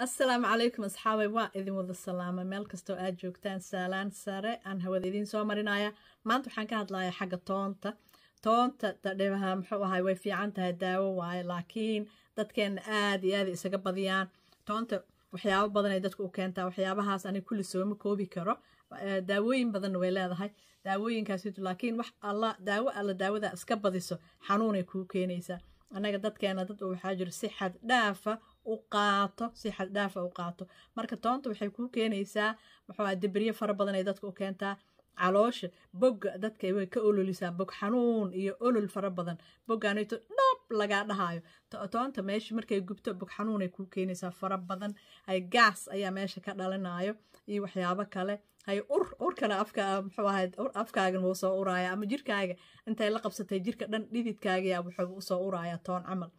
السلام عليكم أصحابي وإذن وذ السلامة ميل كستو آد جوجتان سالان سارة أن هو إذن سو مرينايا ما أنتو حان كهاد لايا حاجة toonta tadhibaha muxuu ahay way fiican tahay daawo waaye laakiin dadkeen aad iyo aad isaga badiyaan toonta waxyaabo badan ay dadku u keentaa waxyaabahaas ani kulli sooma koobi karo daawooyin badan way leedahay daawooyinkaas laakiin wax alla daawada iska badiso xanuun ay ku keenaysaa anaga dadkeena dad waxaa jira si xad dhaafa u qaato marka toonta waxay ku keenaysaa muxuu ahay dibriye fara badan ay dadku u keentaa caloosha bog dadka way ka ololisaa bog xanuun iyo olol fara badan bogaanayto dhab laga dhahayo toonta meesha markay gubto bog xanuun ay ku keenaysaa fara badan ay gaas ayaa meesha ka dhalinayo iyo waxyaabo kale hay urkana afka muxuu ahayd afkaagan wuu soo uraya ama jirkaaga intay la qabsatay jirka dhan dhididkaaga yaa wuxuu u soo uraya toon camal